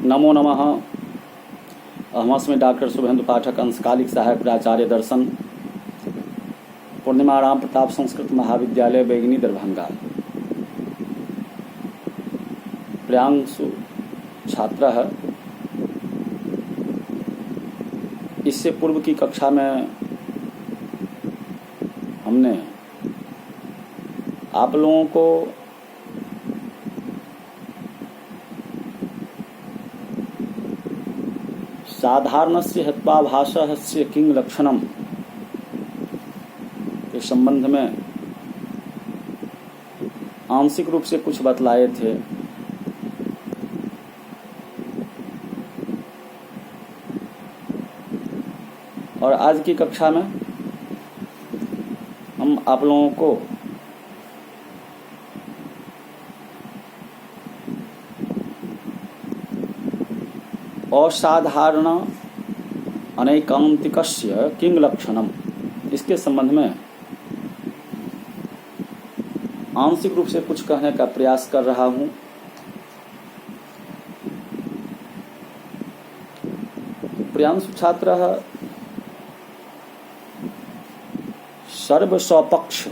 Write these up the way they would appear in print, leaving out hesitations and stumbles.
नमो नमः। अहमस्मि डॉक्टर शुभेन्दु पाठक, अंशकालिक सहायक प्राचार्य दर्शन, पूर्णिमा राम प्रताप संस्कृत महाविद्यालय बेगनी दरभंगा। प्रियांशु छात्र है। इससे पूर्व की कक्षा में हमने आप लोगों को साधारणस्य हेत्वाभासस्य किंग लक्षणम के संबंध में आंशिक रूप से कुछ बतलाए थे। और आज की कक्षा में हम आप लोगों को असाधारण अनैकांतिकस्य किंग लक्षणम, इसके संबंध में आंशिक रूप से कुछ कहने का प्रयास कर रहा हूं। प्रियांशु छात्र सर्वस्वपक्ष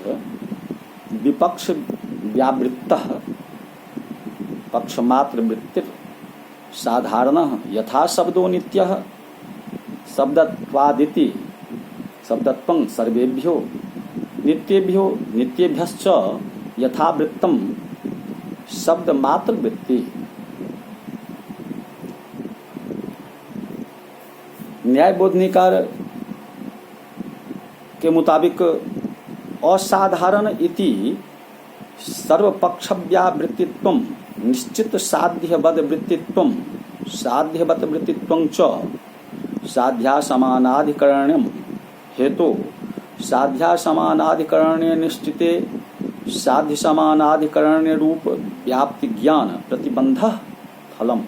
विपक्ष व्यावृत्त पक्षमात्र वृत्तिर साधारण यथा शब्दो नित्य शब्दत्वादिति शब्दत्वं सर्वेभ्यो नित्येभ्यो नित्येभ्यश्च यथावृत्तम शब्द मात्र वृत्ति। न्याय बोधनिकार के मुताबिक असाधारण इति सर्वपक्षव्यावृत्तित्वं निश्चित साध्यवद वृत्तित्वं साध्यवत वृत्तित्वं च साध्या समानाधिकरण्यम हेतु साध्या समानाधिकरण्य निश्चिते साध्य समानाधिकरण्य रूप व्याप्ति ज्ञान प्रतिबंध फलम।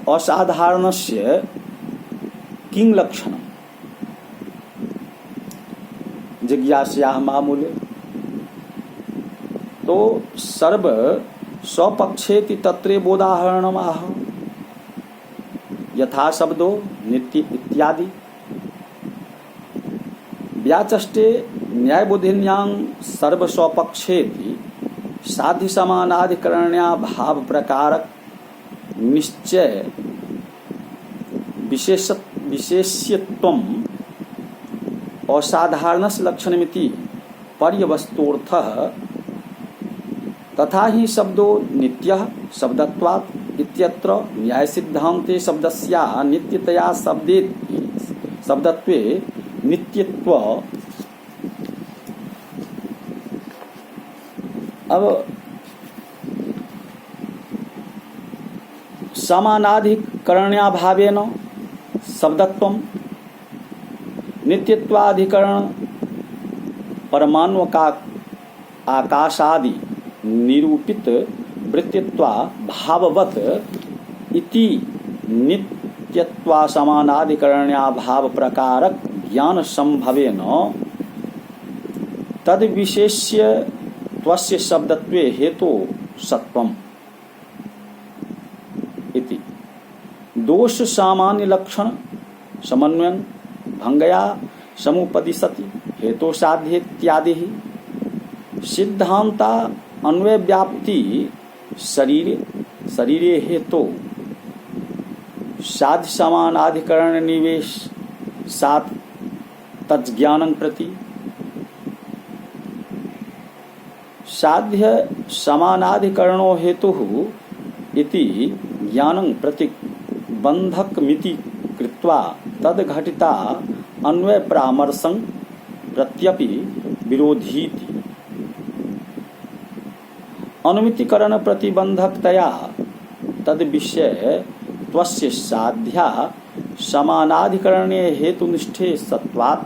असाधारणस्य किंग लक्षणम जिज्ञास्याः मामूले। तो सर्व स्वपक्षेति तत्रे बोधाहरणम आह यथा शब्दो नित्य इत्यादि। व्याचष्टे न्यायबोधिन्यां सर्व स्वपक्षेति साध्य समानाधिकरण्या भाव प्रकारक निश्चय विशेष्यत्वं असाधारणस्य लक्षणमिति पर्यवस्तोर्थः तथा ही शब्दो नित्यः शब्दत्वात् इत्यत्र न्याय सिद्धान्ते शब्दस्या नित्यतया शब्दत्वे नित्यत्व। अब समानाधिकरण्याभावेन शब्दत्वं नित्यत्वाधिकरण परमाणुका आकाशादि निरूपित वृत्तित्वा भाववत इति नित्यत्वा समानाधिकरण्या भाव प्रकारक ज्ञान संभवेन तद विशेष्य त्वस्य शब्दत्वे हेतु सत्वम इति। दोष सामान्य लक्षण समन्वयन भंगया समुपदिशति हेतु साध्य इत्यादि। सिद्धांता अन्वय व्याप्ति शरीरे हेतु साध्य समानाधिकरण निवेश सात तज्ज्ञानं प्रति साध्य समानाधिकरणो हेतु इति ज्ञानं प्रतिबंधकमिति कृत्वा तद्घटिता अन्वय परामर्शं प्रत्यपि विरोधीति। अनुमितिकरण प्रतिबंधकतया तद विषय त्वस्य साध्या समानाधिकरण्य हेतुनिष्ठे सत्वात्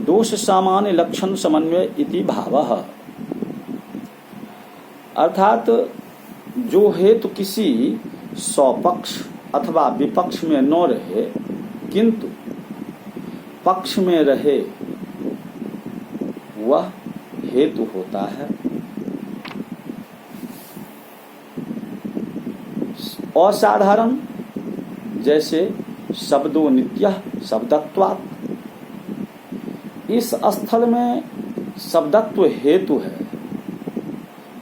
दोष सामान्य लक्षण समन्वय इति भावः। अर्थात जो हेतु किसी स्वपक्ष अथवा विपक्ष में न रहे किंतु पक्ष में रहे वह हेतु होता है। असाधारण जैसे शब्दो नित्य शब्दत्वात्, इस स्थल में शब्दत्व हेतु है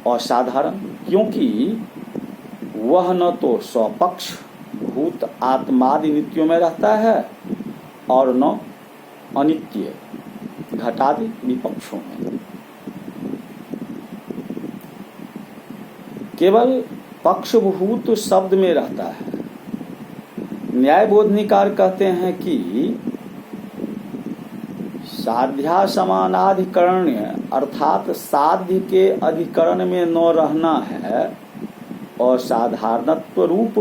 असाधारण, क्योंकि वह न तो स्वपक्ष भूत आत्मादि नित्यों में रहता है और न अनित्य घटादि विपक्षों में। केवल पक्षभूत शब्द में रहता है। न्याय बोधनिकार कहते हैं कि साध्या समानाधिकरण्य अर्थात साध्य के अधिकरण में न रहना है और साधारणत्व रूप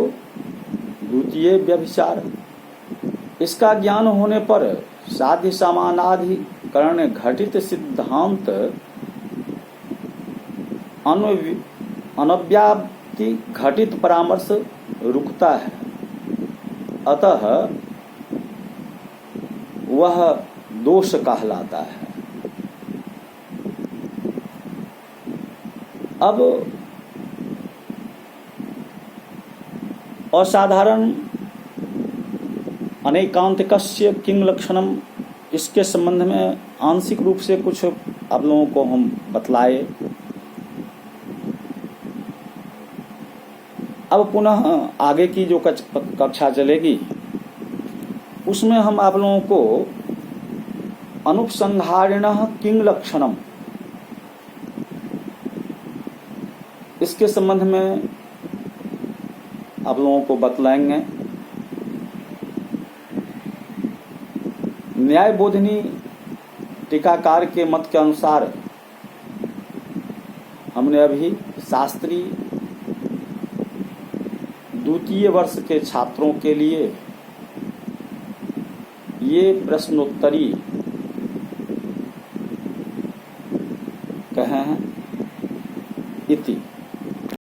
द्वितीय व्यभिचार। इसका ज्ञान होने पर साध्य समानाधिकरण घटित सिद्धांत अनव्याप्ति घटित परामर्श रुकता है, अतः वह दोष कहलाता है। अब असाधारण अनेकांतिकस्य किंग लक्षणम, इसके संबंध में आंशिक रूप से कुछ आप लोगों को हम बतलाए। अब पुनः आगे की जो कक्षा चलेगी उसमें हम आप लोगों को अनुपसंहारिणः किंग लक्षणम, इसके संबंध में आप लोगों को बतलाएंगे। न्याय बोधनी टीकाकार के मत के अनुसार हमने अभी शास्त्री द्वितीय वर्ष के छात्रों के लिए ये प्रश्नोत्तरी कहे हैं।